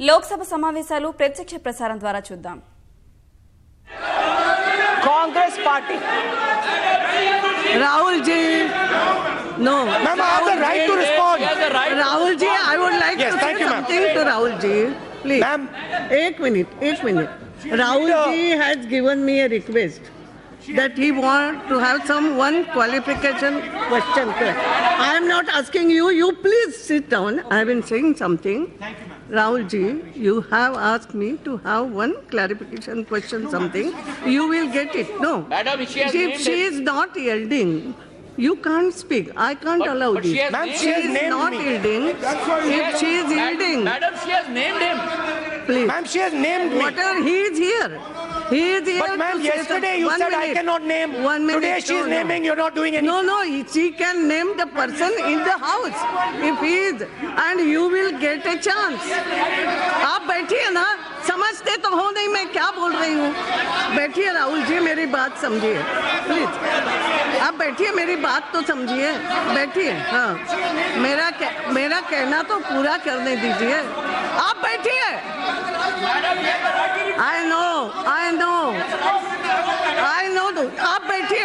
లోక్సభ సమావేశాలు ప్రత్యక్ష ప్రసారం ద్వారా చూద్దాం. Congress party. Rahul ji, no. Ma'am, I have the right to respond. Rahul ji, I would like to say something to Rahul ji. Please. Ma'am. एक minute. Rahul ji has given me a request that he want to have some one qualification question. I am not asking you. You please sit down. I have been saying something. Thank you, ma'am. Rahul ji, you have asked me to have one clarification question, something. You will get it. No. Madam, If she is not yielding, you can't speak. I can't allow this. Ma'am, she has named not me. yielding. If she is yielding, Madam, she has named him. please. Ma'am, she has named me. Whatever, he is here. He is here. But ma'am, to say yesterday you one said minute. I cannot name. 1 minute. Today she is naming. You're not doing anything. No, she can name the person in the house if he is, and you will get a chance. आप बैठिए ना, समझते तो हो नहीं मैं क्या बोल रही हूँ. बैठिए राहुल जी, मेरी बात समझिए प्लीज. आप बैठिए, मेरी बात तो समझिए. बैठिए. हाँ, मेरा कहना तो पूरा करने दीजिए. आप बैठिए. I know. आप बैठिए.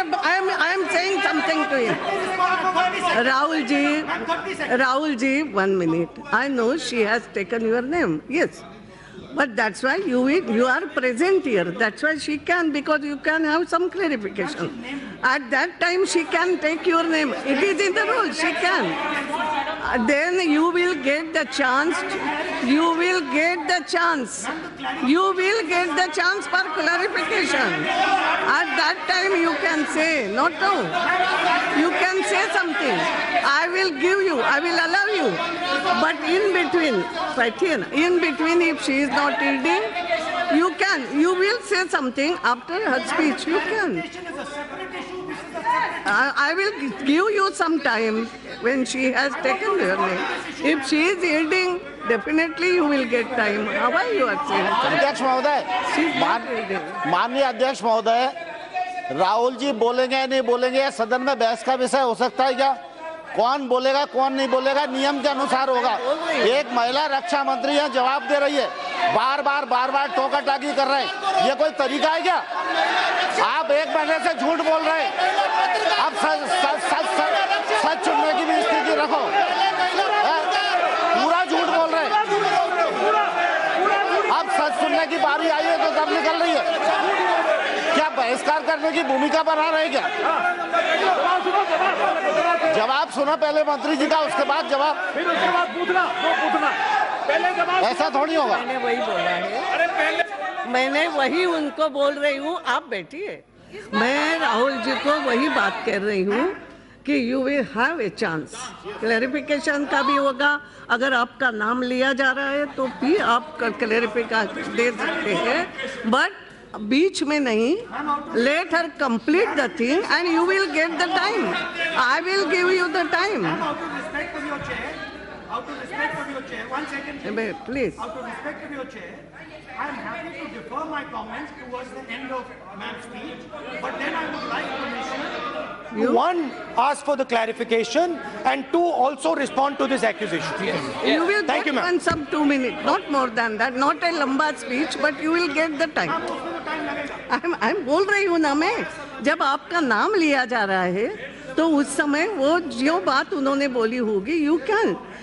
I am saying something to you. Rahul ji, 1 minute. I know she has taken your name. Yes. But that's why you are present here. That's why she can, because you can have some clarification. At that time, she can take your name. It is in the rule. She can. Then you will get the chance. You will get the chance for clarification. At that time, you can say, not now. You can say something. I will give you. I will allow you. But in between, if she is not yielding, you will say something after her speech. You can. I will give you some time when she has taken your name. If she is yielding, definitely you will get time. How are you saying? अध्यक्ष महोदय, माननीय अध्यक्ष महोदय, राहुल जी बोलेंगे नहीं बोलेंगे, सदन में बहस का विषय हो सकता है क्या? कौन बोलेगा कौन नहीं बोलेगा नियम के अनुसार होगा. एक महिला रक्षा मंत्री है, जवाब दे रही है, बार बार टोका टाकी कर रहे हैं. ये कोई तरीका है क्या? आप 1 महीने से झूठ बोल रहे हैं. आप सच चुनने की भी स्थिति रखो. पूरा झूठ बोल रहे हैं. अब सच सुनने की बारी आई है तो दम निकल रही है. क्या बहिष्कार करने की भूमिका बना रहे क्या? जवाब सुनो पहले मंत्री जी का, उसके बाद जवाब. ऐसा थोड़ी होगा. मैंने वही उनको बोल रही हूँ. आप बैठिए. मैं राहुल जी को वही बात कर रही हूँ कि you will have a chance. Clarification का भी होगा. अगर आपका नाम लिया जा रहा है तो भी आप क्लैरिफिकेशन दे सकते हैं, बट बीच में नहीं. Let her complete the thing and you will get the time. I will give you the time. Out of respect of your chair, 1 second. Please. Out of respect of your chair, I am happy to defer my comments towards the end of ma'am's speech, but then I would like permission to one, ask for the clarification, and 2, also respond to this accusation. Yes. You will Thank get you, ma'am. some 2 minutes, not more than that. Not a lamba speech, but you will get the time. I'm बोल रही हूँ ना मैं. जब आपका नाम लिया जा रहा है तो उस समय वो जो बात उन्होंने बोली होगी,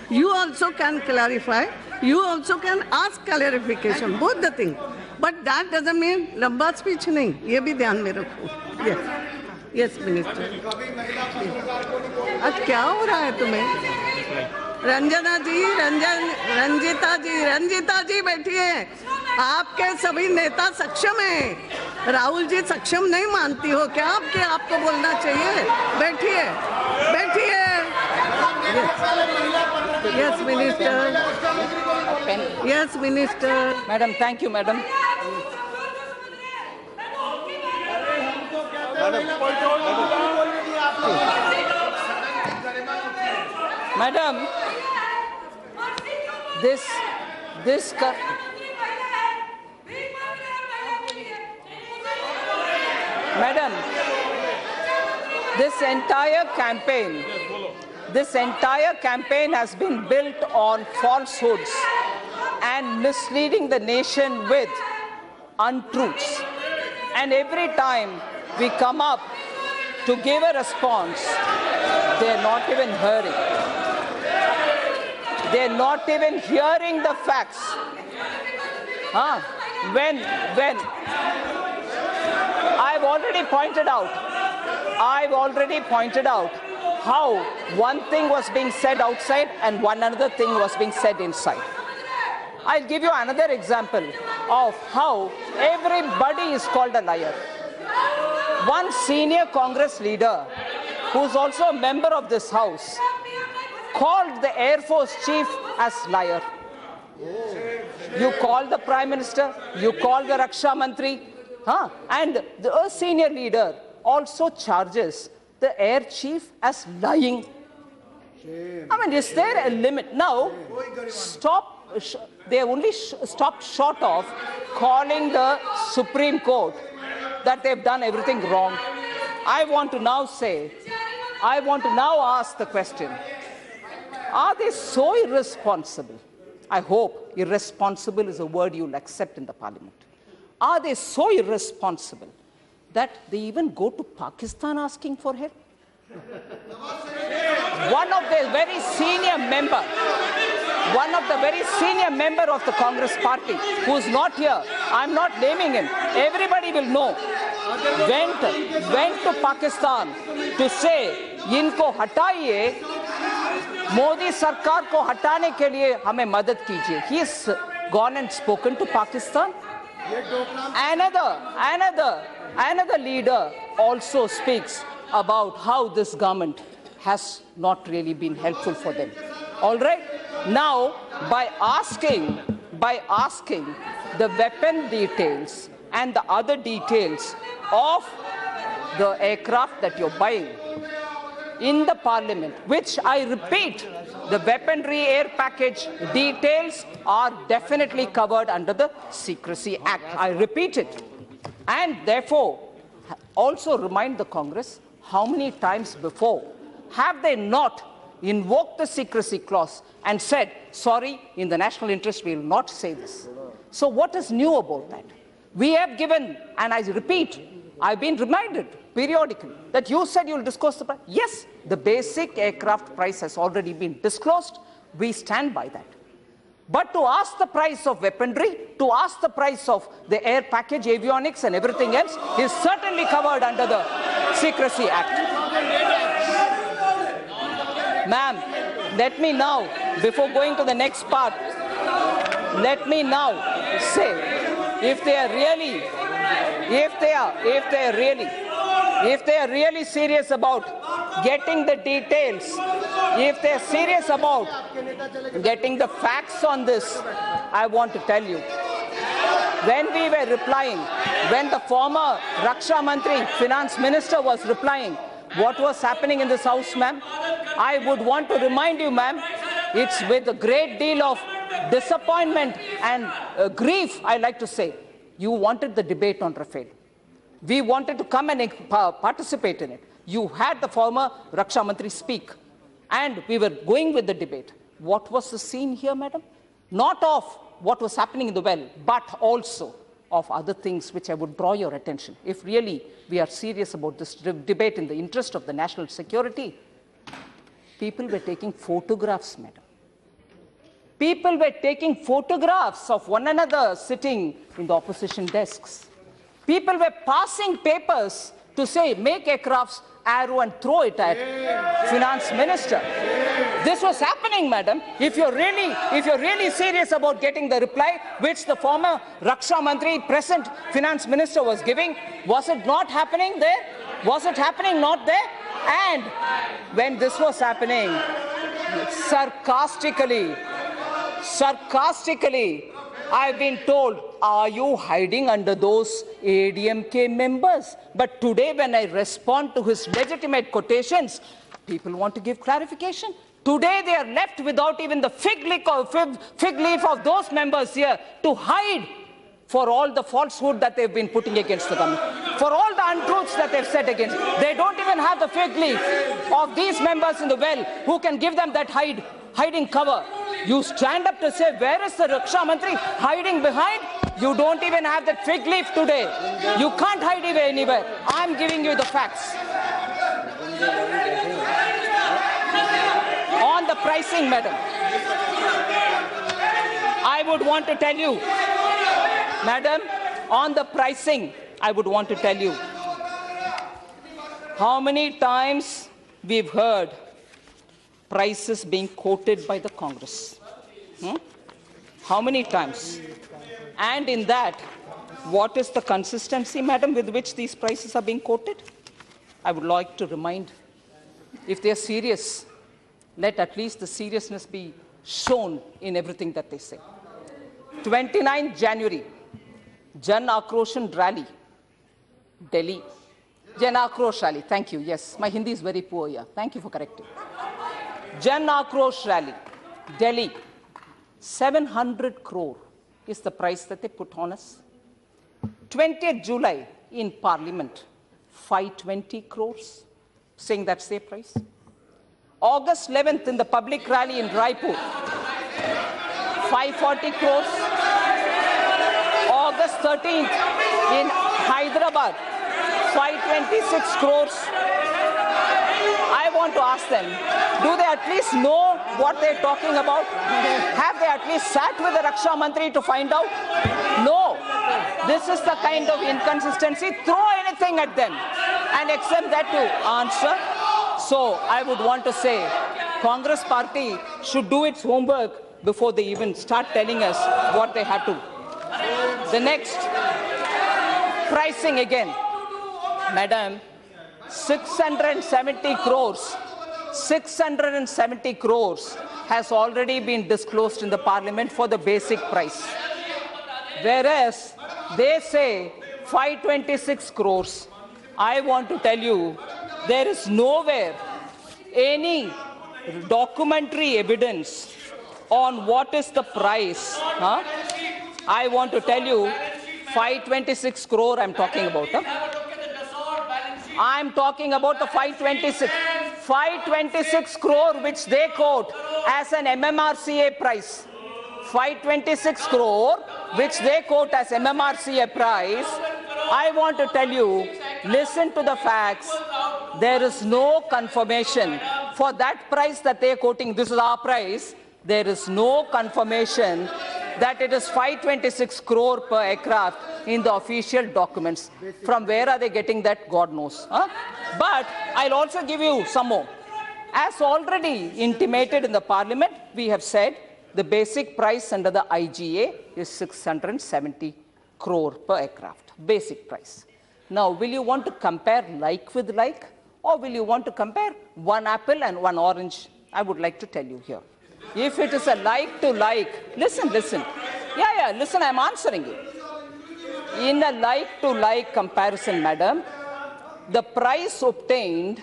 you also can clarify. You also can ask clarification. Both the thing. But that doesn't mean लंबा speech नहीं. ये भी ध्यान में रखो. Yes, Minister. आज क्या हो रहा है तुम्हें? रंजना जी, रंजिता जी बैठिए. आपके सभी नेता सक्षम हैं. राहुल जी सक्षम नहीं मानती हो क्या आपके? आपको बोलना चाहिए. बैठिए. Yes, Minister. Yes, Minister. Madam, thank you, madam. Madam, Madam, this entire campaign has been built on falsehoods and misleading the nation with untruths. And every time we come up to give a response, they're not even hearing. They're not even hearing the facts. When I've already pointed out how one thing was being said outside and one another thing was being said inside. I'll give you another example of how everybody is called a liar. One senior Congress leader, who's also a member of this house, called the Air Force chief as liar. You call the Prime Minister, you call the Raksha Mantri, and a senior leader also charges the Air Chief as lying. I mean, is there a limit? Now, they only stopped short of calling the Supreme Court that they've done everything wrong. I want to now ask the question, are they so irresponsible? I hope irresponsible is a word you'll accept in the parliament. Are they so irresponsible that they even go to Pakistan asking for help? One of the very senior member of the Congress party, who's not here, I'm not naming him, everybody will know, went to Pakistan to say, इनको हटाइए, मोदी सरकार को हटाने के लिए हमें मदद कीजिए. He's gone and spoken to Pakistan. Another leader also speaks about how this government has not really been helpful for them. All right? Now, by asking the weapon details and the other details of the aircraft that you're buying in the parliament, which I repeat, the weaponry air package details are definitely covered under the Secrecy Act. I repeat it. And therefore, also remind the Congress, how many times before have they not invoked the secrecy clause and said, sorry, in the national interest, we will not say this. So what is new about that? We have given, and I repeat, I've been reminded periodically that you said you'll disclose the price. Yes, the basic aircraft price has already been disclosed. We stand by that. But to ask the price of weaponry, to ask the price of the air package, avionics and everything else is certainly covered under the Secrecy Act. Ma'am, let me now, before going to the next part, let me now say, if they are really serious about getting the details, if they're serious about getting the facts on this, I want to tell you, when we were replying, when the former Raksha Mantri, Finance Minister was replying, what was happening in this house, ma'am? I would want to remind you, ma'am, it's with a great deal of disappointment and grief, I like to say, you wanted the debate on Rafale. We wanted to come and participate in it. You had the former Raksha Mantri speak, and we were going with the debate. What was the scene here, madam? Not of what was happening in the well, but also of other things which I would draw your attention. If really we are serious about this debate in the interest of the national security, people were taking photographs, madam. People were taking photographs of one another sitting in the opposition desks. People were passing papers to say, make aircrafts, arrow and throw it at Finance Minister. This was happening, madam. If you're really serious about getting the reply which the former Raksha Mantri, present Finance Minister, was giving, was it not happening there? Was it happening not there? And when this was happening, sarcastically, I've been told, are you hiding under those ADMK members? But today, when I respond to his legitimate quotations, people want to give clarification. Today, they are left without even the fig leaf of those members here to hide for all the falsehood that they've been putting against the government, for all the untruths that they've said against. They don't even have the fig leaf of these members in the well who can give them that hiding cover. You stand up to say, where is the Raksha Mantri hiding behind? You don't even have the fig leaf today. You can't hide it anywhere. I'm giving you the facts. On the pricing, madam, I would want to tell you, madam, on the pricing, I would want to tell you how many times we've heard prices being quoted by the Congress. How many times? And in that, what is the consistency, madam, with which these prices are being quoted? I would like to remind, if they are serious, let at least the seriousness be shown in everything that they say. 29 January, Jan Akroshan Rally, Delhi. Jan Akrosh Rally, thank you, yes. My Hindi is very poor, yeah. Thank you for correcting. Jan Akrosh Rally, Delhi. 700 crore is the price that they put on us. 20th July in Parliament, 520 crores, saying that's their price. August 11th in the public rally in Raipur, 540 crores. August 13th in Hyderabad, 526 crores. I want to ask them, do they at least know what they're talking about? Have they at least sat with the Raksha Mantri to find out? No. This is the kind of inconsistency. Throw anything at them and expect that to answer. So I would want to say, Congress party should do its homework before they even start telling us what they have to. The next, pricing again. Madam, 670 crores has already been disclosed in the Parliament for the basic price. Whereas they say 526 crores. I want to tell you, there is nowhere any documentary evidence on what is the price. I want to tell you, 526 crore I'm talking about. I'm talking about the 526 crore which they quote as an MMRCA price. 526 crore which they quote as MMRCA price. I want to tell you, listen to the facts. There is no confirmation for that price that they are quoting. This is our price. There is no confirmation that it is 526 crore per aircraft in the official documents. From where are they getting that? God knows. But I'll also give you some more. As already intimated in the Parliament, we have said the basic price under the IGA is 670 crore per aircraft. Basic price. Now, will you want to compare like with like, or will you want to compare one apple and one orange? I would like to tell you here. If it is a like to like, listen. Yeah, listen, I'm answering you. In a like to like comparison, madam, the price obtained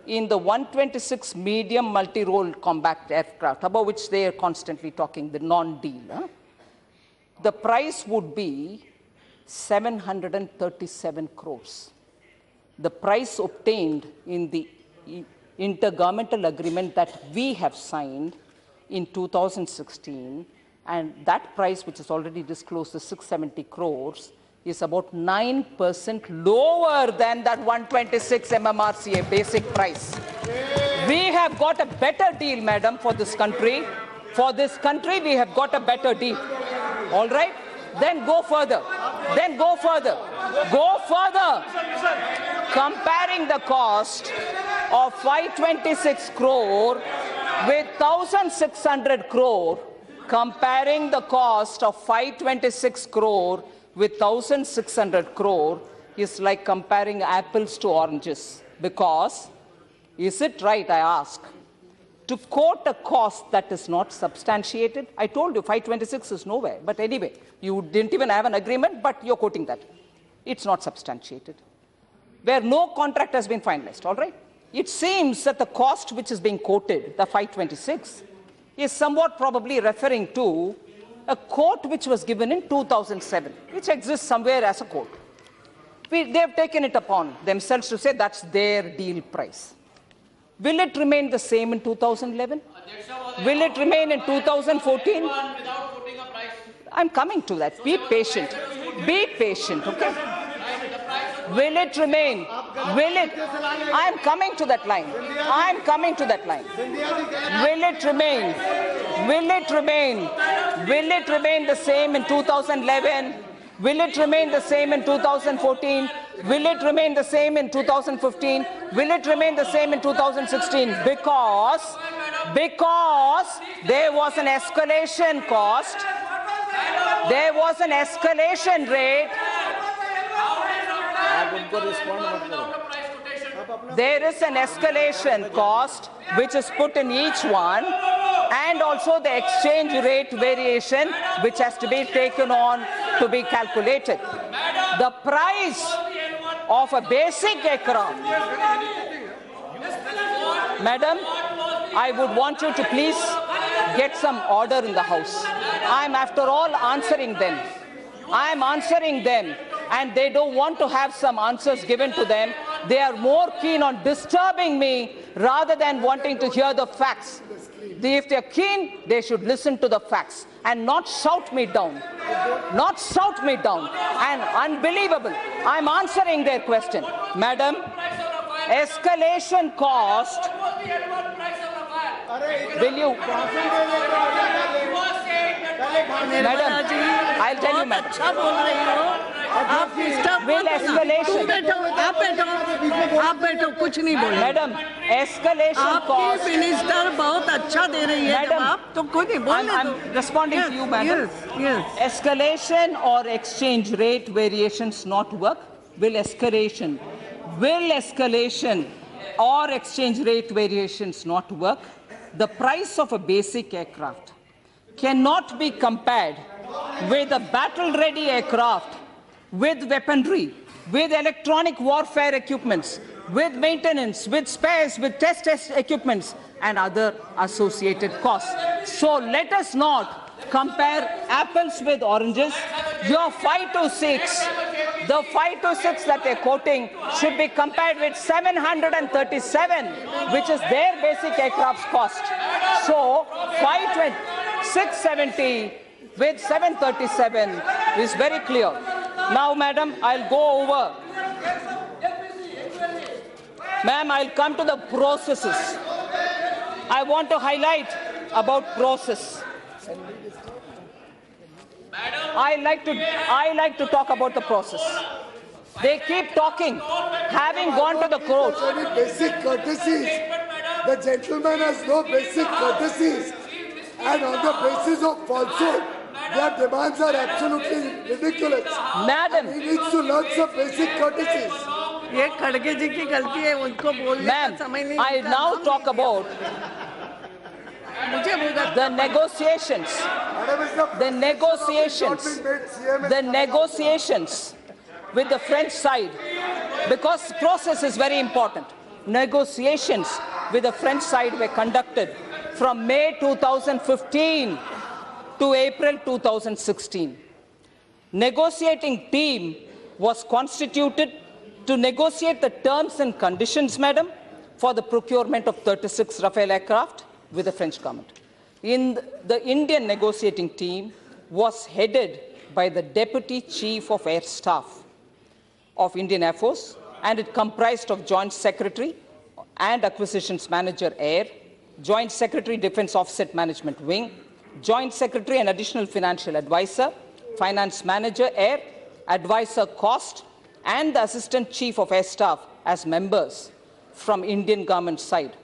in the 126 medium multi-role combat aircraft, about which they are constantly talking, the non-deal, the price would be 737 crores. The price obtained in the intergovernmental agreement that we have signed in 2016, and that price, which is already disclosed, the 670 crores, is about 9% lower than that 126 MMRCA basic price. We have got a better deal, madam, for this country. For this country, we have got a better deal. All right? Then go further. Go further. Comparing the cost of 526 crore with 1,600 crore, comparing the cost of 526 crore with 1,600 crore is like comparing apples to oranges. Because, is it right, I ask, to quote a cost that is not substantiated? I told you 526 is nowhere. But anyway, you didn't even have an agreement, but you're quoting that. It's not substantiated. Where no contract has been finalized, all right? It seems that the cost which is being quoted, the 526, is somewhat probably referring to a quote which was given in 2007, which exists somewhere as a quote. They have taken it upon themselves to say that's their deal price. Will it remain the same in 2011? Will it remain in 2014? I'm coming to that. Be patient. Be patient, okay? Will it remain? Will it? I am coming to that line. I am coming to that line. Will it remain? Will it remain? Will it remain the same in 2011? Will it remain the same in 2014? Will it remain the same in 2015? Will it remain the same in 2016? Because there was an escalation cost. There was an escalation rate. There is an escalation cost which is put in each one, and also the exchange rate variation which has to be taken on to be calculated. The price of a basic aircraft. Madam, I would want you to please get some order in the house. I am after all answering them. I am answering them, and they don't want to have some answers given to them. They are more keen on disturbing me rather than wanting to hear the facts. If they are keen, they should listen to the facts and not shout me down. Not shout me down. And unbelievable. I'm answering their question. Madam, escalation cost. Will you? Madam, I'll tell you, madam. Will escalation? आप बैठो कुछ नहीं बोले madam escalation cost. आपकी minister बहुत अच्छा दे रही है जवाब तो कोई नहीं बोलने दो. I'm responding to you, madam. Yes. Escalation or exchange rate variations not work? Will escalation or exchange rate variations not work? The price of a basic aircraft cannot be compared with a battle-ready aircraft, with weaponry, with electronic warfare equipments, with maintenance, with spares, with test equipments, and other associated costs. So let us not compare apples with oranges. Your 526, the 526 that they're quoting should be compared with 737, which is their basic aircraft's cost. So 670 with 737 is very clear. Now, madam, I'll go over. Ma'am, I'll come to the processes. I want to highlight about process. I like to talk about the process. They keep talking, having gone to the court. Basic courtesies. The gentleman has no basic courtesies, and on the basis of falsehood, their demands are absolutely ridiculous. Madam, he needs to learn some basic courtesies. ये खड़गे जी की गलती है उनको बोलने का समय नहीं. I now talk about the negotiations with the French side, because process is very important. Negotiations with the French side were conducted from May 2015 to April 2016. Negotiating team was constituted to negotiate the terms and conditions, madam, for the procurement of 36 Rafale aircraft with the French government. The Indian negotiating team was headed by the Deputy Chief of Air Staff of Indian Air Force, and it comprised of Joint Secretary and Acquisitions Manager Air, Joint Secretary Defense Offset Management Wing, Joint Secretary and Additional Financial Advisor, Finance Manager Air, Advisor Cost, and the Assistant Chief of Air Staff as members from Indian government side.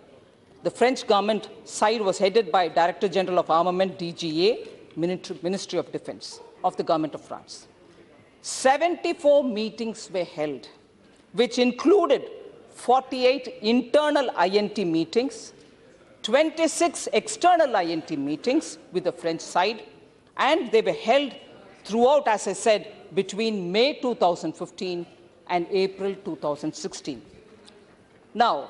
The French government side was headed by Director General of Armament, DGA, Ministry of Defense of the government of France. 74 meetings were held, which included 48 internal INT meetings, 26 external INT meetings with the French side, and they were held throughout, as I said, between May 2015 and April 2016. Now,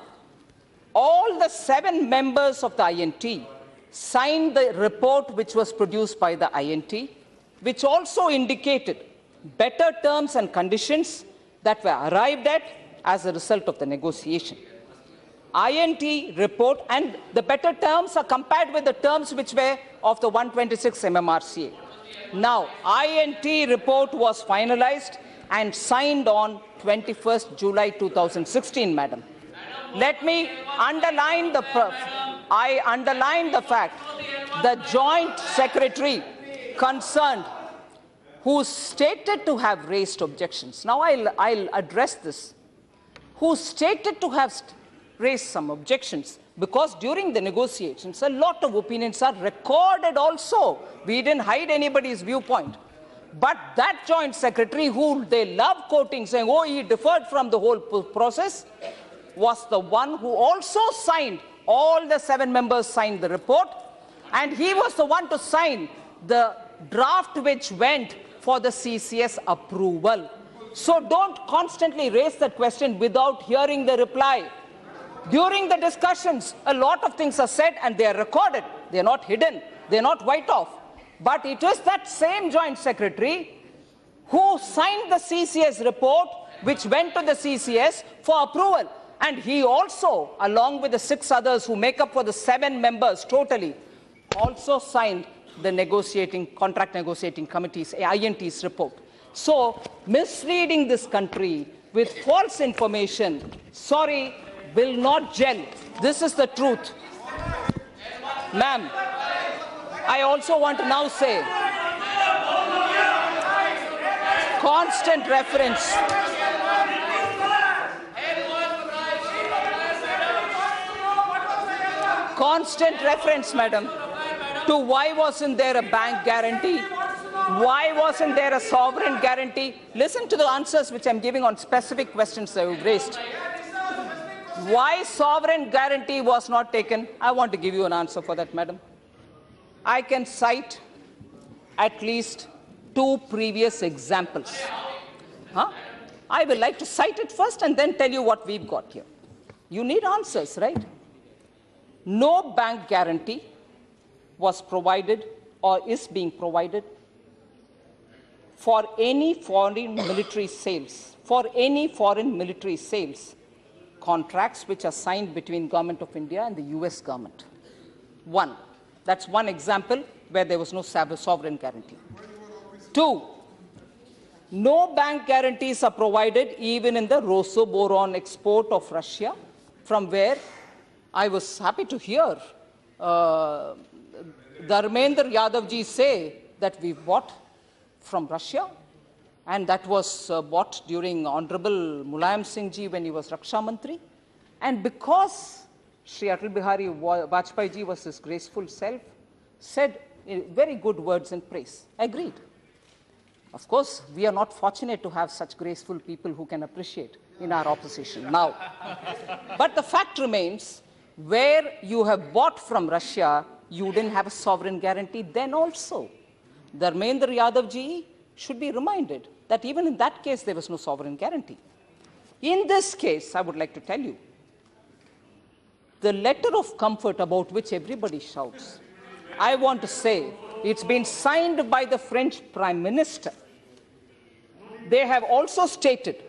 all the 7 members of the INT signed the report which was produced by the INT, which also indicated better terms and conditions that were arrived at as a result of the negotiation. INT report, and the better terms are compared with the terms which were of the 126 MMRCA. Now, INT report was finalized and signed on 21st July 2016, Madam. Let me underline the fact the Joint Secretary concerned, who stated to have raised objections. Now I'll address this. Who stated to have raised some objections, because during the negotiations, a lot of opinions are recorded also. We didn't hide anybody's viewpoint. But that Joint Secretary, who they love quoting, saying, oh, he differed from the whole process, was the one who also signed, all the 7 members signed the report, and he was the one to sign the draft which went for the CCS approval. So don't constantly raise that question without hearing the reply. During the discussions, a lot of things are said and they are recorded. They are not hidden. They are not wiped off. But it is that same Joint Secretary who signed the CCS report which went to the CCS for approval. And he also, along with the 6 others who make up for the 7 members totally, also signed the contract negotiating committee's, INT's report. So, misleading this country with false information, sorry, will not gel. This is the truth. Ma'am, I also want to now say, constant reference, madam, to why wasn't there a bank guarantee? Why wasn't there a sovereign guarantee? Listen to the answers which I'm giving on specific questions that you've raised. Why sovereign guarantee was not taken? I want to give you an answer for that, madam. I can cite at least 2 previous examples. I will like to cite it first and then tell you what we've got here. You need answers, right? No bank guarantee was provided or is being provided for any foreign military sales, contracts which are signed between Government of India and the US government. That's one example where there was no sovereign guarantee. 2, no bank guarantees are provided even in the Rosoboron export of Russia, from where I was happy to hear Dharmendra Yadavji say that we bought from Russia, and that was bought during Honorable Mulayam Singh ji when he was Raksha Mantri. And because Shri Atal Bihari Vajpayee ji was his graceful self, said very good words in praise. Agreed. Of course, we are not fortunate to have such graceful people who can appreciate in our opposition now. But the fact remains, where you have bought from Russia, you didn't have a sovereign guarantee then also. Dharmendra Yadavji should be reminded that even in that case, there was no sovereign guarantee. In this case, I would like to tell you, the letter of comfort about which everybody shouts, I want to say, it's been signed by the French Prime Minister. They have also stated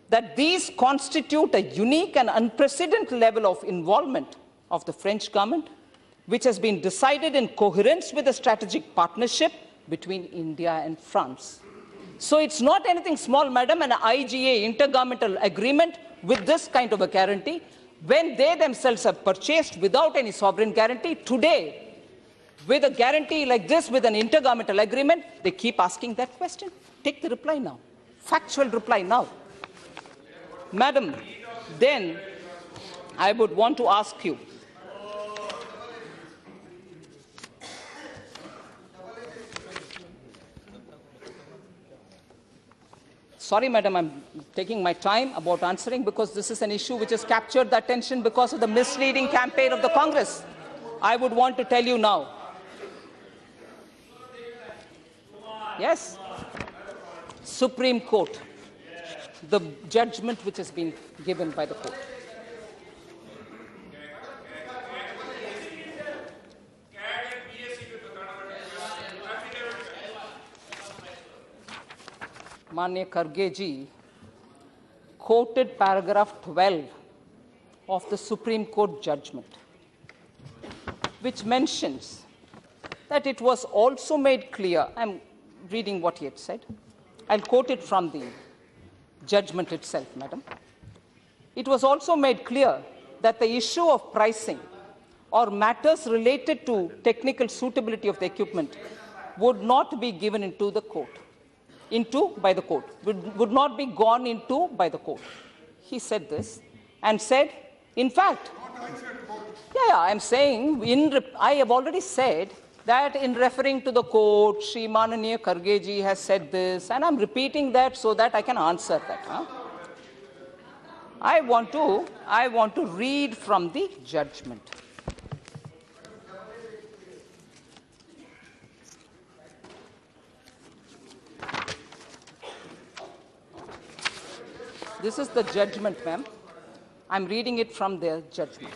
that these constitute a unique and unprecedented level of involvement of the French government, which has been decided in coherence with the strategic partnership between India and France. So it's not anything small, madam, an IGA, intergovernmental agreement with this kind of a guarantee, when they themselves have purchased without any sovereign guarantee. Today, with a guarantee like this, with an intergovernmental agreement, they keep asking that question. Take the reply now. Factual reply now. Madam, then I would want to ask you, sorry, madam, I'm taking my time about answering because this is an issue which has captured the attention because of the misleading campaign of the Congress. I would want to tell you now. Yes, Supreme Court, the judgment which has been given by the court. Manya Kharge ji quoted paragraph 12 of the Supreme Court judgment, which mentions that it was also made clear, I'm reading what he had said, I'll quote it from the judgment itself, madam. It was also made clear that the issue of pricing or matters related to technical suitability of the equipment would not be given into the court, by the court, would not be gone into by the court. He said this and said, in fact, I'm saying, I have already said that in referring to the court, Shri Mananiya Khargeji has said this, and I'm repeating that so that I can answer that. Huh? I want to read from the judgment. This is the judgment, ma'am. I'm reading it from the judgment.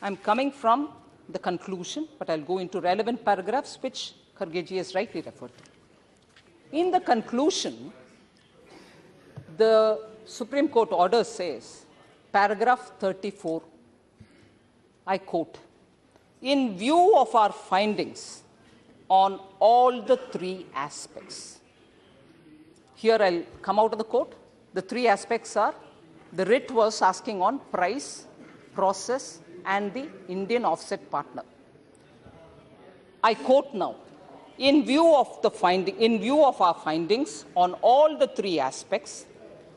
I'm coming from the conclusion, but I'll go into relevant paragraphs which Khargeji has rightly referred to. In the conclusion, the Supreme Court order says, paragraph 34, I quote, in view of our findings on all the three aspects. Here I'll come out of the court. The three aspects are, the writ was asking on price, process, and the Indian offset partner. I quote now, in view of our findings on all the three aspects,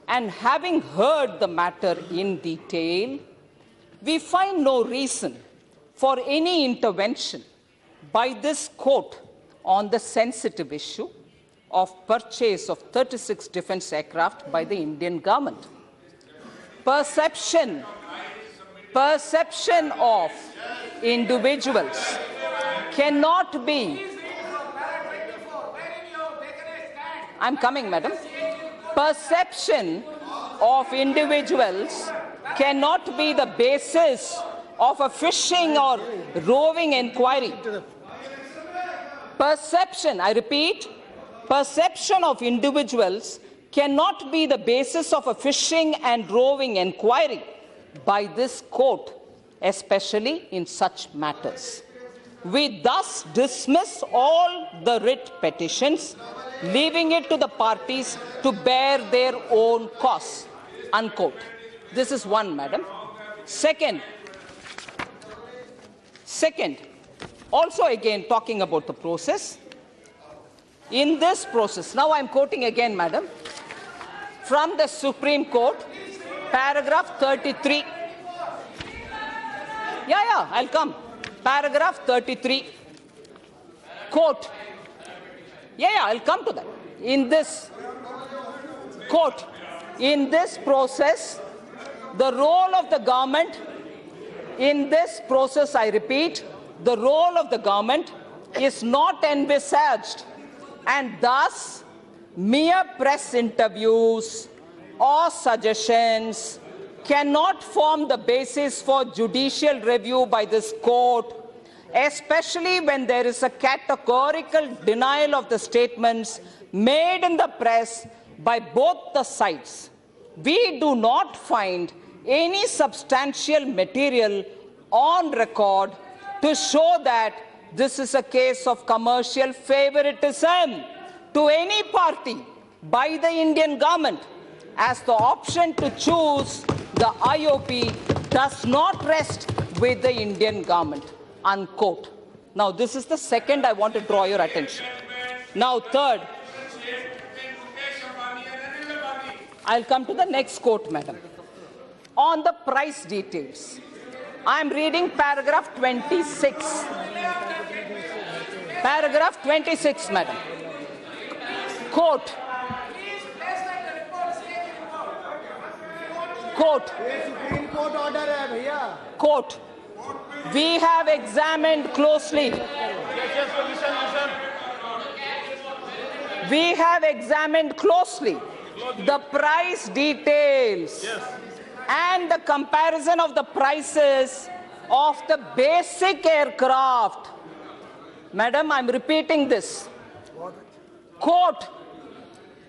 and having heard the matter in detail, we find no reason for any intervention by this court on the sensitive issue of purchase of 36 defense aircraft by the Indian government. Perception of individuals cannot be. I'm coming, madam. Perception of individuals cannot be the basis of a fishing or roving inquiry. Perception, I repeat, perception of individuals cannot be the basis of a fishing and roving inquiry by this court, especially in such matters. We thus dismiss all the writ petitions, leaving it to the parties to bear their own costs, unquote. This is one, madam. Second, also again talking about the process. In this process, now I'm quoting again, madam, from the Supreme Court, paragraph 33. I'll come. Paragraph 33. Quote. I'll come to that. In this quote, in this process, the role of the government, in this process, I repeat, the role of the government is not envisaged, and thus mere press interviews or suggestions cannot form the basis for judicial review by this court, especially when there is a categorical denial of the statements made in the press by both the sides. We do not find any substantial material on record to show that this is a case of commercial favoritism to any party by the Indian government, as the option to choose the IOP does not rest with the Indian government, unquote. Now, this is the second I want to draw your attention. Now, third, I'll come to the next quote, madam. On the price details, I'm reading paragraph 26. Paragraph 26, madam. Quote. Quote. Quote. We have examined closely. We have examined closely the price details and the comparison of the prices of the basic aircraft. Madam, I'm repeating this. Quote,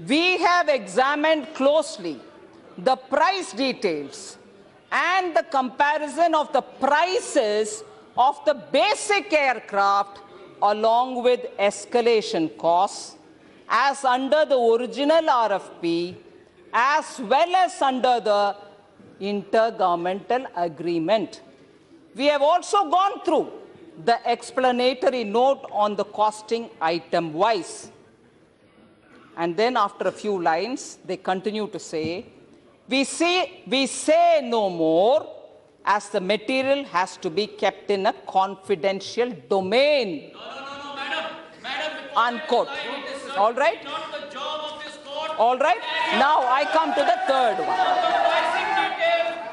we have examined closely the price details and the comparison of the prices of the basic aircraft along with escalation costs as under the original RFP as well as under the intergovernmental agreement. We have also gone through the explanatory note on the costing item wise. And then after a few lines, they continue to say, we say no more as the material has to be kept in a confidential domain. No, madam. Unquote. All right? Not the job of this court. All right? Now I come to the third one.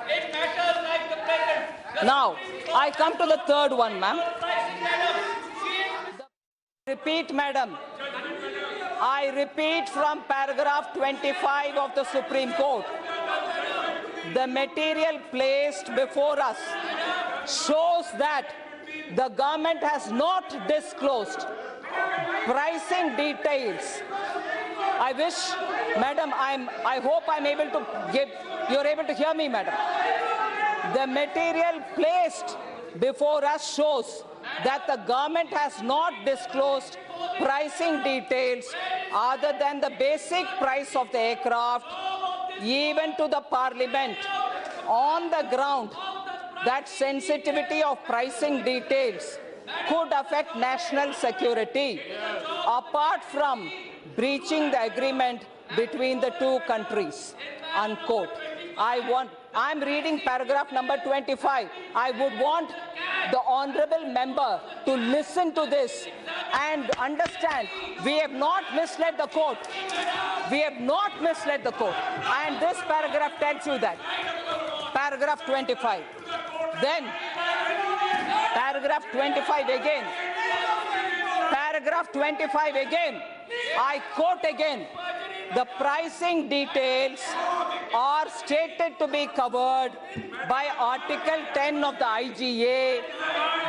It matters like the present. Now I come to the third one, ma'am. Repeat, madam. I repeat from paragraph 25 of the Supreme Court. The material placed before us shows that the government has not disclosed pricing details. I wish, madam, I hope I'm able to you're able to hear me, madam. The material placed before us shows that the government has not disclosed pricing details other than the basic price of the aircraft, even to the Parliament, on the ground that sensitivity of pricing details could affect national security, apart from breaching the agreement between the two countries, unquote. I'm reading paragraph number 25. I would want the honorable member to listen to this and understand we have not misled the court. We have not misled the court. And this paragraph tells you that. Paragraph 25. Then, paragraph 25 again. Paragraph 25 again. I quote again. The pricing details are stated to be covered by Article 10 of the IGA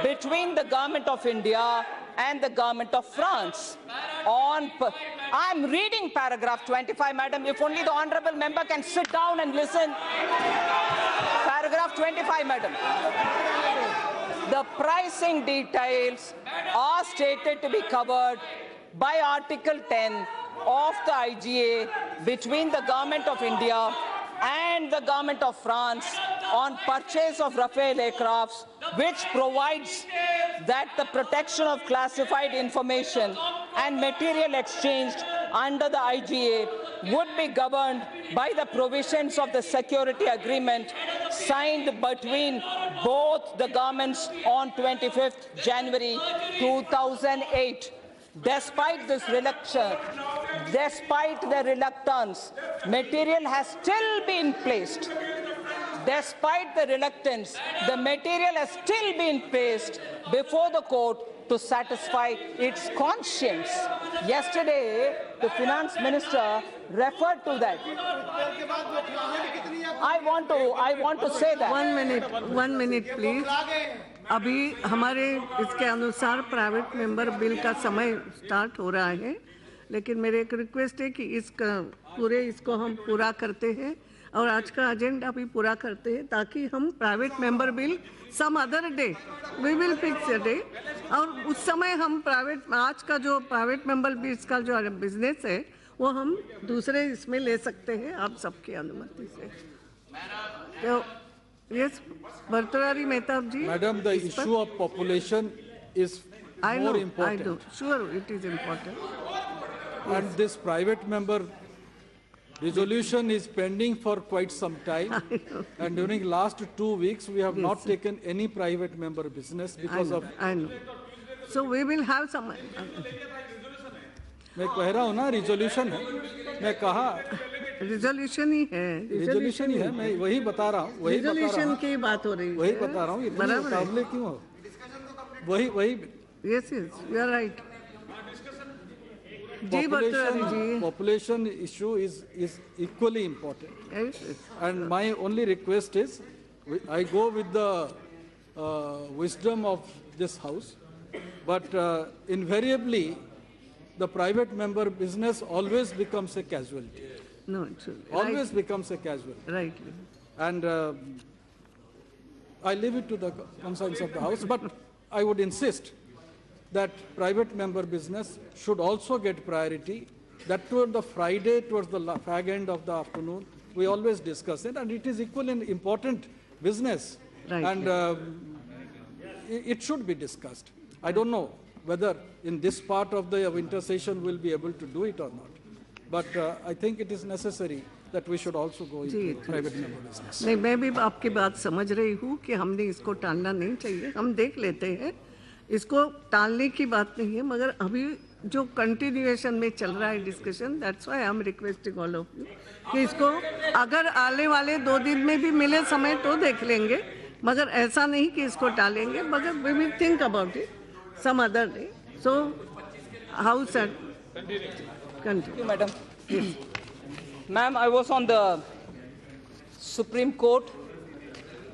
between the Government of India and the Government of France. I'm reading paragraph 25, madam. If only the honorable member can sit down and listen. Paragraph 25, madam. The pricing details are stated to be covered by Article 10 of the IGA between the Government of India and the Government of France on purchase of Rafale aircrafts, which provides that the protection of classified information and material exchanged under the IGA would be governed by the provisions of the security agreement signed between both the governments on 25th January 2008. Despite the reluctance, material has still been placed. Despite the reluctance, the material has still been placed before the court to satisfy its conscience. Yesterday, the finance minister referred to that. I want to say that. 1 minute, please. अभी हमारे इसके अनुसार private member bill का समय start हो रहा है, लेकिन मेरे एक रिक्वेस्ट है कि इसको हम पूरा करते हैं और आज का एजेंडा भी पूरा करते हैं, ताकि हम private member bill some other day we will fix a day, और उस समय हम आज का जो प्राइवेट मेंबर बिल का जो बिजनेस है वो हम दूसरे इसमें ले सकते हैं आप सबकी अनुमति से. तो yes, Bhartarari Mehtab ji. Madam, the issue of population is more important. I know. Sure, it is important. And this private member resolution is pending for quite some time. And during last 2 weeks, we have not taken any private member business because of. I know. So we will have some. मैं कह रहा हूँ ना resolution है. मैं कहा. Resolution ही है. Resolution ही है. मैं वही बता रहा हूँ. रिजोल्यूशन की बात हो रही है. वही बता रहा हूँ. इतने मुकाबले क्यों हो? वही. Yes, you are right. Population issue is equally important. Yes. And my only request is, I go with the wisdom of this house, but invariably, the private member business always becomes a casualty. No, true. Always becomes a casual. Right. And I leave it to the conscience of the House, but I would insist that private member business should also get priority. That toward the Friday, towards the fag end of the afternoon, we always discuss it, and it is equally an important business. Right. And it should be discussed. I don't know whether in this part of the winter session we'll be able to do it or not. But I think it is necessary that we should also go into private member business. नहीं, मैं भी आपकी बात समझ रही हूँ कि हमने इसको टालना नहीं चाहिए, हम देख लेते हैं, इसको टालने की बात नहीं है, मगर अभी जो कंटिन्यूएशन में चल रहा है discussion, that's why I am requesting all of you कि इसको अगर आने वाले 2 दिन में भी मिले समय तो देख लेंगे, मगर ऐसा नहीं कि इसको टालेंगे, मगर we will think about it some other day. So house and continue. Madam. Ma'am, I was on the Supreme Court,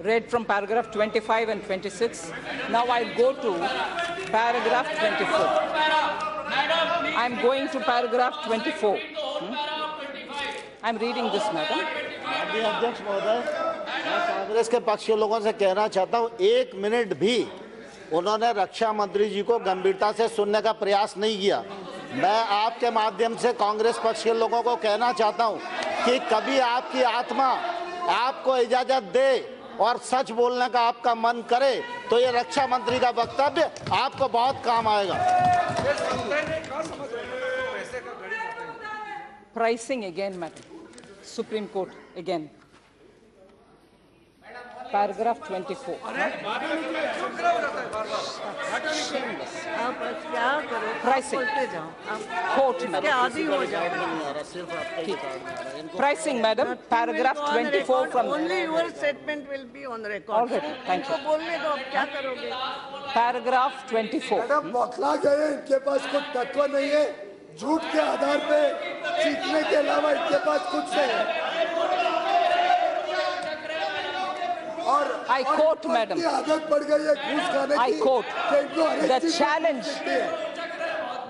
read from paragraph 25 and 26. Now I'll go to paragraph 24. I'm going to paragraph 24. I'm reading this, madam. माननीय अध्यक्ष महोदय, मैं कांग्रेस के पक्ष के लोगों से कहना चाहता हूं, 1 मिनट भी उन्होंने रक्षा मंत्री जी को गंभीरता से सुनने का प्रयास नहीं किया. मैं आपके माध्यम से कांग्रेस पक्ष के लोगों को कहना चाहता हूं कि कभी आपकी आत्मा आपको इजाजत दे और सच बोलने का आपका मन करे तो ये रक्षा मंत्री का वक्तव्य आपको बहुत काम आएगा. Pricing again, madam. Supreme Court again. Paragraph 24. आप क्या करो, Pricing. बोलते जाओ, Court, क्या madam. आदि हो जाओ. Pricing, madam. Paragraph 24 from. Only your statement will be on record. All right, thank you. इनको बोलने दो, अब क्या करोगे? Paragraph 24. मैडम बौखला गए, इनके पास कुछ तत्व नहीं है, झूठ के आधार पे जीतने के अलावा इनके पास कुछ नहीं है. I quote, madam. आदत पड़ गई है घूस खाने की. I quote. कि इनको हर एक The चीज challenge.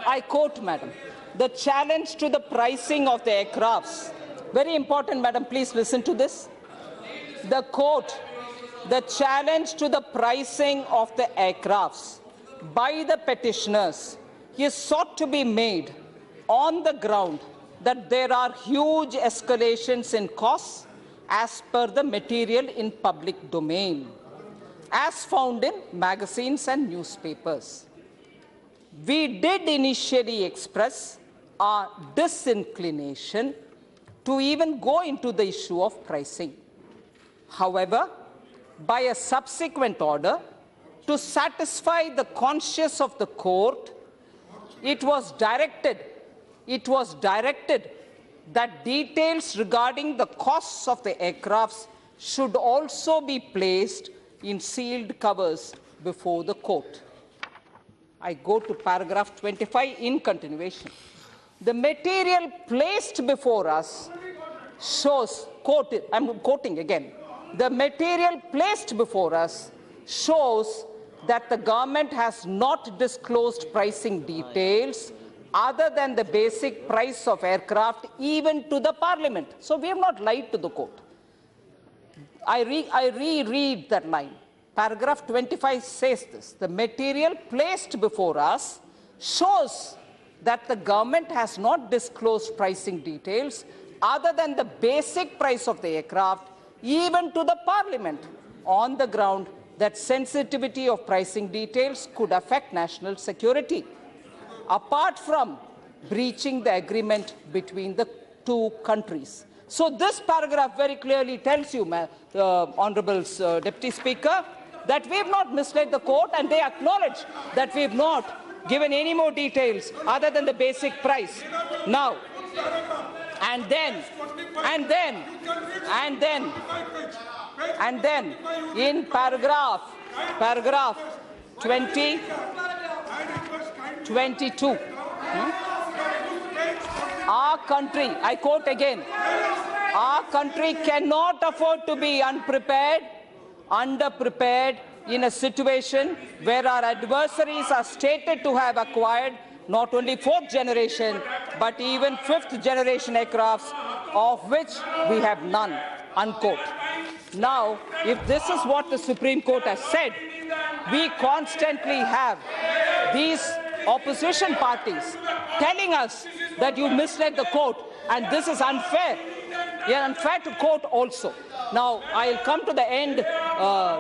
I quote, madam. The challenge to the pricing of the aircrafts. Very important, madam. Please listen to this. The quote. The challenge to the pricing of the aircrafts by the petitioners is sought to be made on the ground that there are huge escalations in costs as per the material in public domain, as found in magazines and newspapers. We did initially express our disinclination to even go into the issue of pricing. However, by a subsequent order, to satisfy the conscience of the court, it was directed that details regarding the costs of the aircrafts should also be placed in sealed covers before the court. I go to paragraph 25 in continuation. The material placed before us shows, I'm quoting again, the material placed before us shows that the government has not disclosed pricing details other than the basic price of aircraft even to the parliament. So we have not lied to the court. I reread that line. Paragraph 25 says this. The material placed before us shows that the government has not disclosed pricing details other than the basic price of the aircraft even to the parliament on the ground that sensitivity of pricing details could affect national security, apart from breaching the agreement between the two countries. So this paragraph very clearly tells you, Honourable Deputy Speaker, that we have not misled the court, and they acknowledge that we have not given any more details other than the basic price. Now, and then, in paragraph 22, our country, I quote again, our country cannot afford to be unprepared, underprepared in a situation where our adversaries are stated to have acquired not only 4th generation, but even 5th generation aircrafts of which we have none, unquote. Now, if this is what the Supreme Court has said, we constantly have these opposition parties telling us that you misled the court, and this is unfair. Yeah, unfair to court also. Now, I'll come to the end,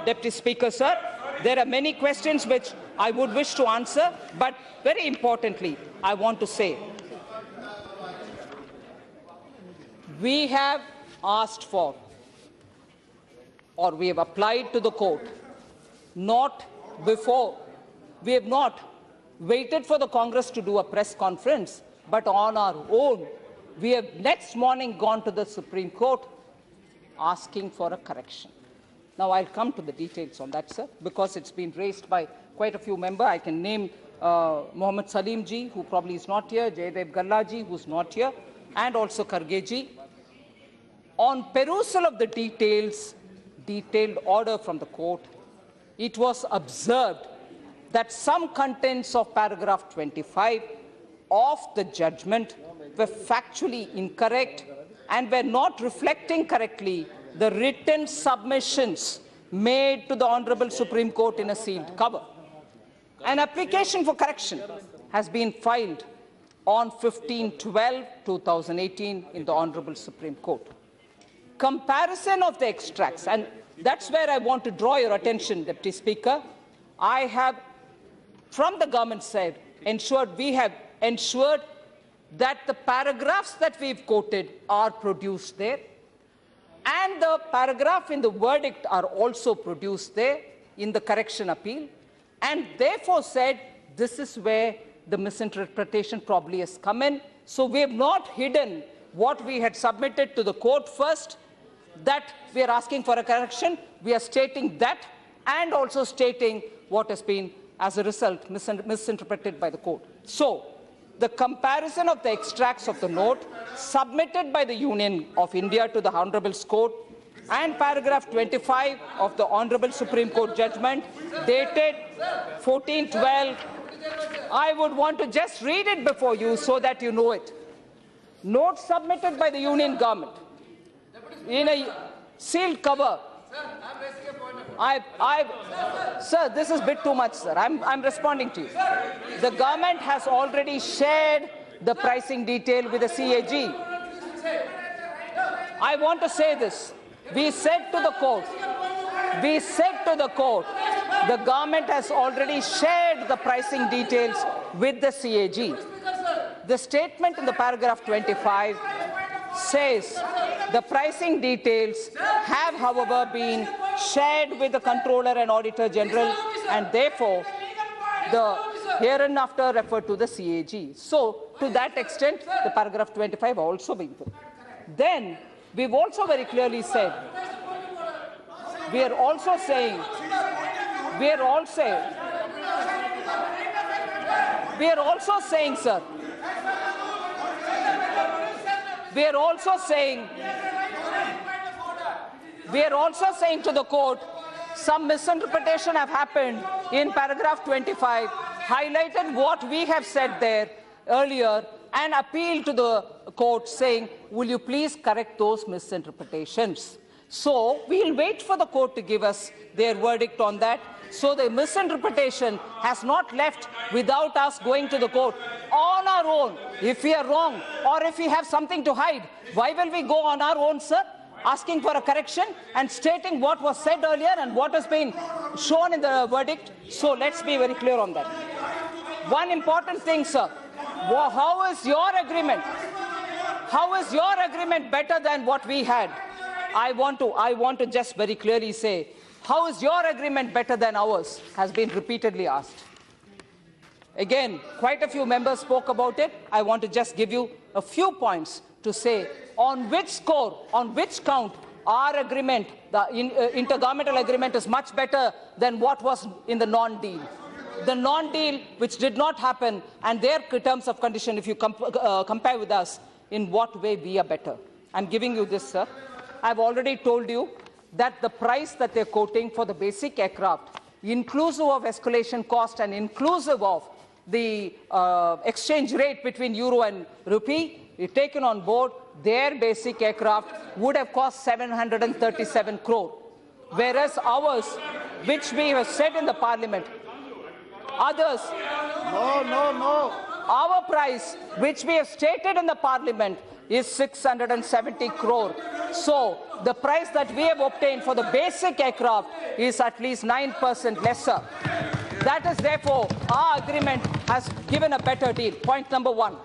Deputy Speaker, sir. There are many questions which I would wish to answer, but very importantly, I want to say, we have asked for, or we have applied to the court, not before, we have not waited for the Congress to do a press conference, but on our own, we have next morning gone to the Supreme Court asking for a correction. Now, I'll come to the details on that, sir, because it's been raised by quite a few members. I can name Mohammed Salim ji, who probably is not here, Jaydev Galla ji, who's not here, and also Karge ji. On perusal of the detailed order from the court, it was observed that some contents of paragraph 25 of the judgment were factually incorrect and were not reflecting correctly the written submissions made to the Honorable Supreme Court in a sealed cover. An application for correction has been filed on 15/12/2018 in the Honorable Supreme Court. Comparison of the extracts, and that's where I want to draw your attention, Deputy Speaker. I have, from the government side, we have ensured that the paragraphs that we've quoted are produced there, and the paragraph in the verdict are also produced there in the correction appeal, and therefore said this is where the misinterpretation probably has come in. So we have not hidden what we had submitted to the court first, that we are asking for a correction. We are stating that and also stating what has been, as a result, misinterpreted by the court. So, the comparison of the extracts of the note submitted by the Union of India to the Honorable Court and paragraph 25 of the Honorable Supreme Court judgment dated 14/12. I would want to just read it before you so that you know it. Note submitted by the Union government in a sealed cover. Sir, this is a bit too much, sir. I'm responding to you. The government has already shared the pricing detail with the CAG. I want to say this. We said to the court, the government has already shared the pricing details with the CAG. The statement in the paragraph 25 says the pricing details have, however, been shared with the Controller and Auditor General, and therefore the hereinafter referred to the CAG. So, to that extent, the paragraph 25 also been put. Then, we've also very clearly said, we are also saying, sir, we are also saying to the court, some misinterpretation have happened in paragraph 25, highlighted what we have said there earlier, and appeal to the court saying, will you please correct those misinterpretations? So, we'll wait for the court to give us their verdict on that. So, the misinterpretation has not left without us going to the court on our own. If we are wrong or if we have something to hide, why will we go on our own, sir? Asking for a correction and stating what was said earlier and what has been shown in the verdict. So, let's be very clear on that. One important thing, sir. How is your agreement? How is your agreement better than what we had? I want to just very clearly say, how is your agreement better than ours? Has been repeatedly asked. Again, quite a few members spoke about it. I want to just give you a few points to say on which score, on which count, our agreement, the intergovernmental agreement, is much better than what was in the non-deal. The non-deal, which did not happen, and their terms of condition, if you compare with us, in what way we are better. I'm giving you this, sir. I've already told you that the price that they're quoting for the basic aircraft, inclusive of escalation cost and inclusive of the exchange rate between euro and rupee, is taken on board. their basic aircraft would have cost 737 crore, whereas ours, which we have said in the parliament, others, our price, which we have stated in the parliament, is 670 crore. So the price that we have obtained for the basic aircraft is at least 9% lesser. That is therefore our agreement has given a better deal. Point number one.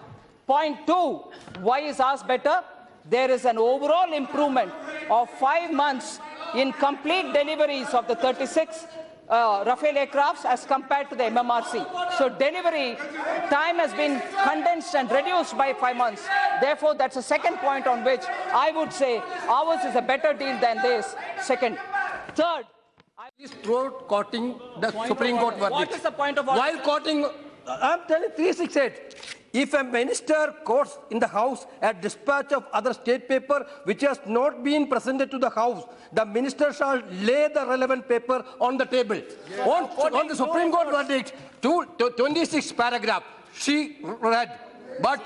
Point two, why is ours better? There is an overall improvement of 5 months in complete deliveries of the 36 Rafale aircrafts as compared to the MMRC. So delivery time has been condensed and reduced by 5 months. Therefore, that's a second point on which I would say ours is a better deal than this. Second. Third, is quoting the Supreme Court verdict. What is the point of order? While quoting, I'm telling 368. If a minister quotes in the House a dispatch of other state paper which has not been presented to the House, the minister shall lay the relevant paper on the table. Yeah. On the Supreme Court verdict, 26 paragraph, she read. But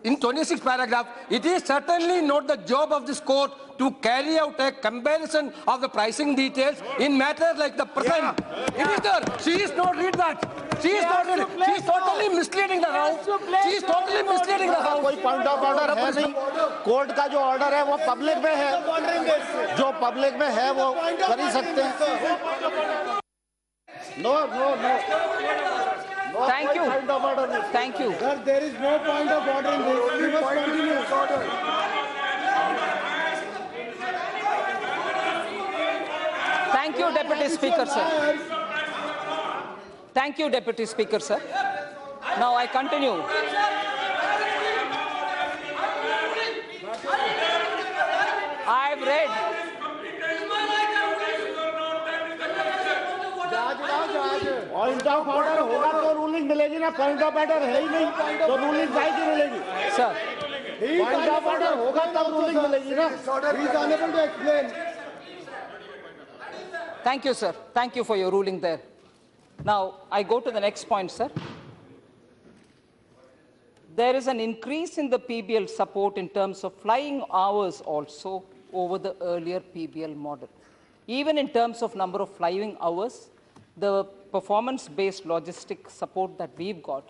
in 26 paragraph, it is certainly not the job of this court to carry out a comparison of the pricing details in matters like the present. It is there. She is not read that. She is not read. She is totally misleading the House. She is totally misleading the House. कोई point of order है नहीं. Court का जो order है वो public में है. जो पब्लिक में है वो कर ही सकते हैं. No. Thank you. Thank you. Sir, there is no point of order in this. We must continue. Thank you, Deputy Speaker, sir. Thank you, Deputy Speaker, sir. Now I continue. I've read. Point of order होगा तो ruling मिलेगी ना. Point of order है ही नहीं तो ruling जाएगी मिलेगी. Sir. Point of order होगा तब रूलिंग मिलेगी ना. He is unable to explain. Thank you, sir. Thank you for your ruling there. Now, I go to the next point, sir. There is an increase in the PBL support in terms of flying hours also over the earlier PBL model. Even in terms of number of flying hours, the performance-based logistic support that we've got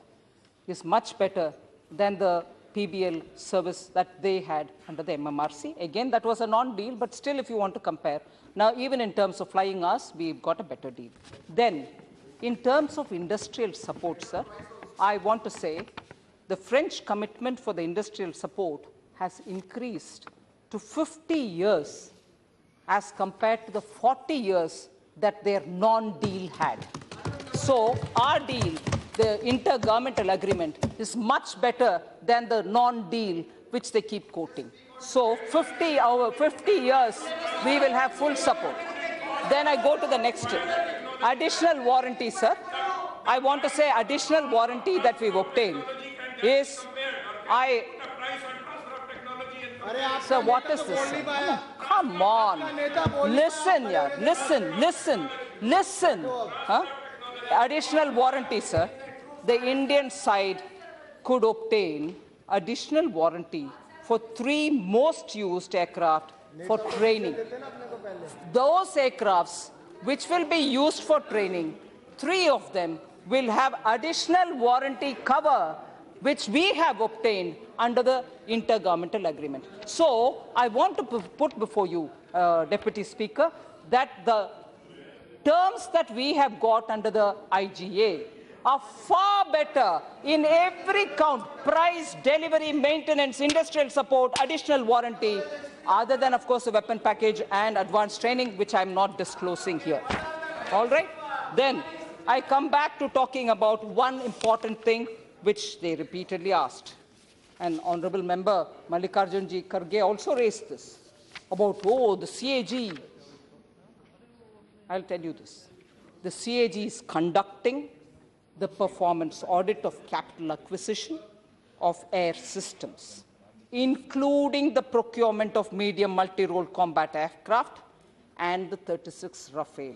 is much better than the PBL service that they had under the MMRC. Again, that was a non-deal, but still if you want to compare, now even in terms of flying hours, we've got a better deal. Then, in terms of industrial support, sir, I want to say the French commitment for the industrial support has increased to 50 years as compared to the 40 years that their non-deal had. So our deal, the intergovernmental agreement, is much better than the non-deal which they keep quoting. So 50 years, we will have full support. Then I go to the next. Additional warranty, sir. I want to say additional warranty that we've obtained is, Sir, what is this? Sir? Come on. Listen, yeah. Listen. Huh? Additional warranty, sir. The Indian side could obtain additional warranty for 3 most used aircraft for training. Those aircrafts which will be used for training, 3 of them will have additional warranty cover which we have obtained under the intergovernmental agreement. So, I want to put before you, Deputy Speaker, that the terms that we have got under the IGA are far better in every count: price, delivery, maintenance, industrial support, additional warranty, other than, of course, the weapon package and advanced training, which I'm not disclosing here. All right? Then, I come back to talking about one important thing which they repeatedly asked. And Honorable Member Mallikarjunji Kharge also raised this, about, the CAG. I'll tell you this. The CAG is conducting the performance audit of capital acquisition of air systems, including the procurement of medium multi-role combat aircraft and the 36 Rafale.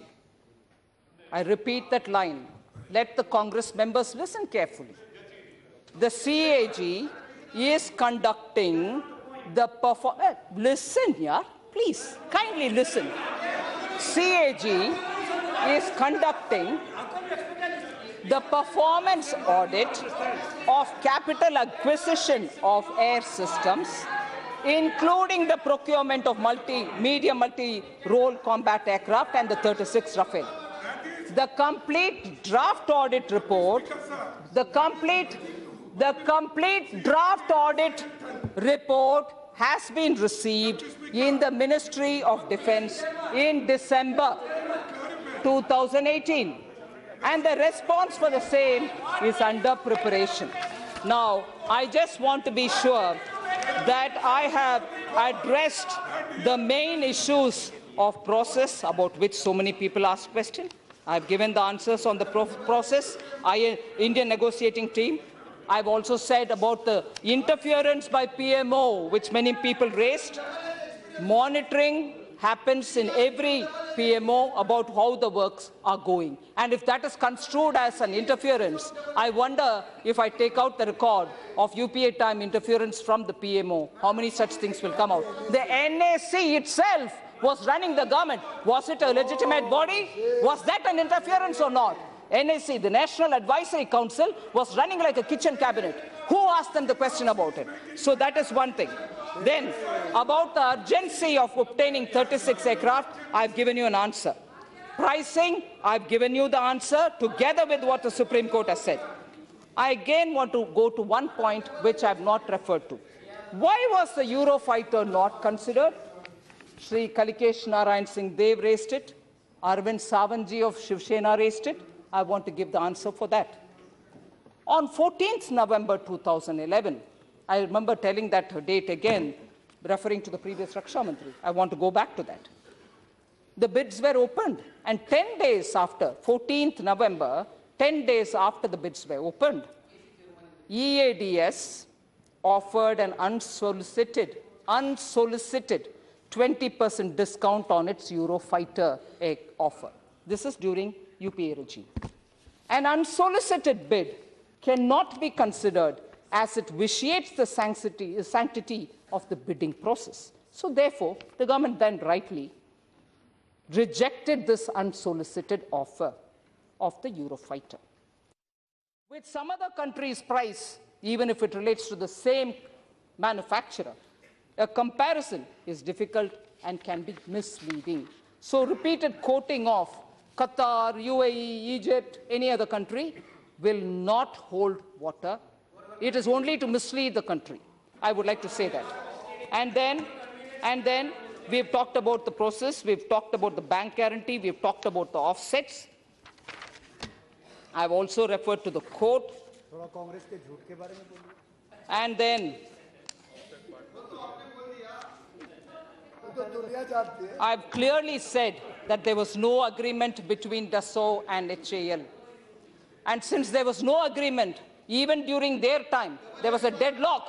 I repeat that line. Let the Congress members listen carefully. The CAG is conducting Listen, yeah, please, kindly listen. CAG is conducting the performance audit of capital acquisition of air systems, including the procurement of medium multi-role combat aircraft and the 36 Rafale. The complete draft audit report, has been received in the Ministry of Defense in December 2018. And the response for the same is under preparation. Now, I just want to be sure that I have addressed the main issues of process about which so many people ask questions. I've given the answers on the process, Indian negotiating team. I've also said about the interference by PMO, which many people raised. Monitoring happens in every PMO about how the works are going. And if that is construed as an interference, I wonder if I take out the record of UPA time interference from the PMO, how many such things will come out? The NAC itself was running the government. Was it a legitimate body? Was that an interference or not? NAC, the National Advisory Council, was running like a kitchen cabinet. Who asked them the question about it? So that is one thing. Then, about the urgency of obtaining 36 aircraft, I've given you an answer. Pricing, I've given you the answer together with what the Supreme Court has said. I again want to go to one point which I have not referred to. Why was the Eurofighter not considered? Sri Kalikesh Narayan Singh Dev raised it. Arvind Savantji of Shiv Sena raised it. I want to give the answer for that. On 14th November 2011, I remember telling that date again, referring to the previous Raksha Mantri. I want to go back to that. The bids were opened, and 10 days after, 14th November, 10 days after the bids were opened, EADS offered an unsolicited 20% discount on its Eurofighter offer. This is during UPA regime. An unsolicited bid cannot be considered as it vitiates the sanctity of the bidding process. So therefore, the government then rightly rejected this unsolicited offer of the Eurofighter. With some other countries' price, even if it relates to the same manufacturer, a comparison is difficult and can be misleading. So repeated quoting of Qatar, UAE, Egypt, any other country will not hold water. It is only to mislead the country. I would like to say that. And then we've talked about the process, we've talked about the bank guarantee, we've talked about the offsets. I've also referred to the court. And then I've clearly said that there was no agreement between Dassault and HAL. And since there was no agreement, even during their time, there was a deadlock.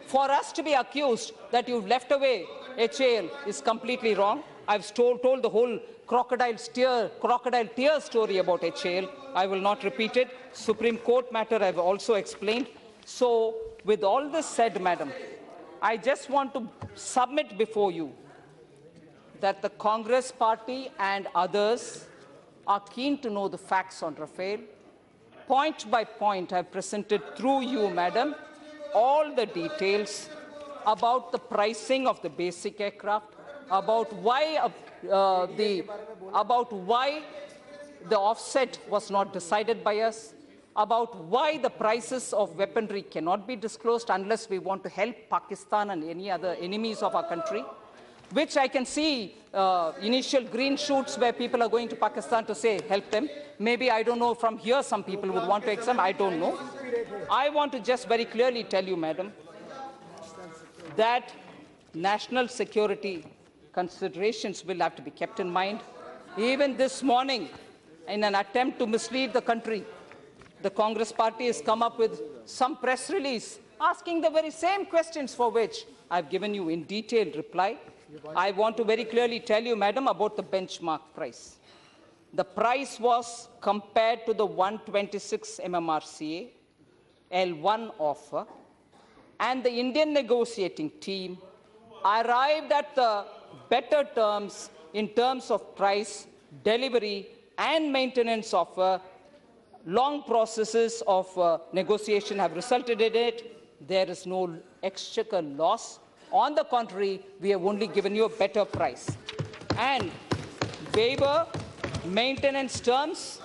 For us to be accused that you've left away HAL is completely wrong. I've told the whole crocodile tear story about HAL. I will not repeat it. Supreme Court matter I've also explained. So with all this said, Madam, I just want to submit before you that the Congress party and others are keen to know the facts on Rafale. Point by point, I've presented through you, Madam, all the details about the pricing of the basic aircraft, about why the offset was not decided by us, about why the prices of weaponry cannot be disclosed unless we want to help Pakistan and any other enemies of our country, which I can see initial green shoots where people are going to Pakistan to say, help them. Maybe, I don't know, from here some people would want to examine, I don't know. I want to just very clearly tell you, Madam, that national security considerations will have to be kept in mind. Even this morning, in an attempt to mislead the country, the Congress party has come up with some press release asking the very same questions for which I've given you in detailed reply. I want to very clearly tell you, Madam, about the benchmark price. The price was compared to the 126 MMRCA L1 offer, and the Indian negotiating team arrived at the better terms in terms of price, delivery, and maintenance of long processes of negotiation have resulted in it. There is no exchequer loss. On the contrary, we have only given you a better price. And waiver, maintenance terms,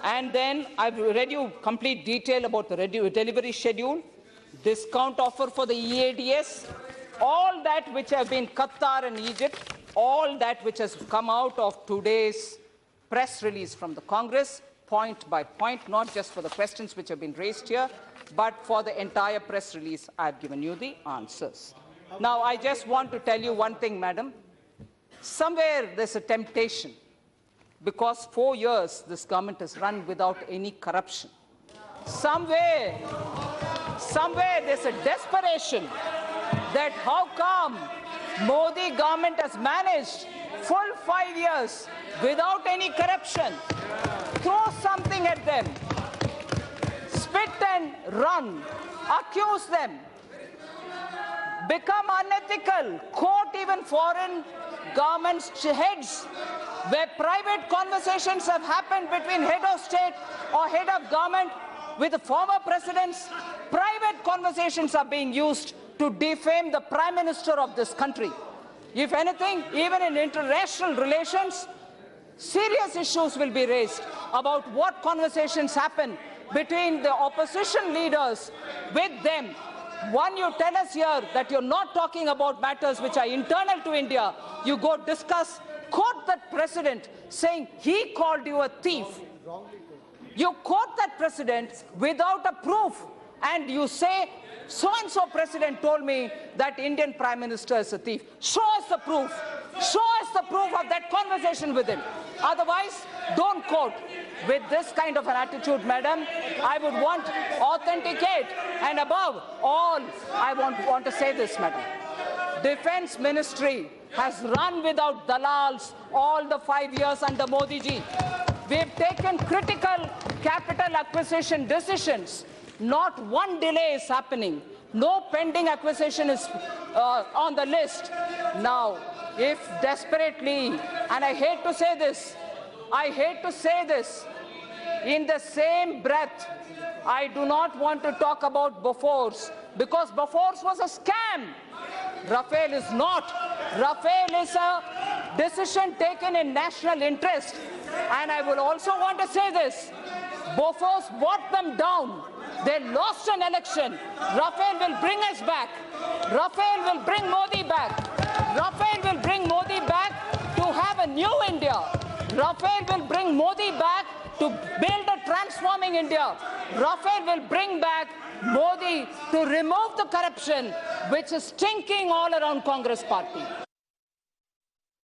and then I've read you complete detail about the delivery schedule, discount offer for the EADS, all that which have been Qatar and Egypt, all that which has come out of today's press release from the Congress, point by point, not just for the questions which have been raised here, but for the entire press release, I've given you the answers. Now, I just want to tell you one thing, madam. Somewhere there's a temptation, because 4 years this government has run without any corruption. Somewhere there's a desperation that how come Modi government has managed full 5 years without any corruption. Throw something at them, spit and run, accuse them, become unethical, quote even foreign governments' heads, where private conversations have happened between head of state or head of government with the former presidents. Private conversations are being used to defame the Prime Minister of this country. If anything, even in international relations, serious issues will be raised about what conversations happen between the opposition leaders with them. One, you tell us here that you're not talking about matters which are internal to India. You go discuss, quote that president saying he called you a thief. You quote that president without a proof, and you say, so-and-so president told me that Indian Prime Minister is a thief. Show us the proof. Show us the proof of that conversation with him. Otherwise, don't quote. With this kind of an attitude, madam, I would want authenticate. And above all, I want to say this, madam. Defense Ministry has run without dalals all the 5 years under Modi ji. We've taken critical capital acquisition decisions. Not one delay is happening. No pending acquisition is on the list. Now, if desperately, and I hate to say this, in the same breath, I do not want to talk about Bofors, because Bofors was a scam. Rafale is not. Rafale is a decision taken in national interest. And I will also want to say this. Bofors brought them down. They lost an election. Rafale will bring us back. Rafale will bring Modi back. Rafale will bring Modi back to have a new India. Rafale will bring Modi back to build a transforming India. Rafale will bring back Modi to remove the corruption which is stinking all around Congress party.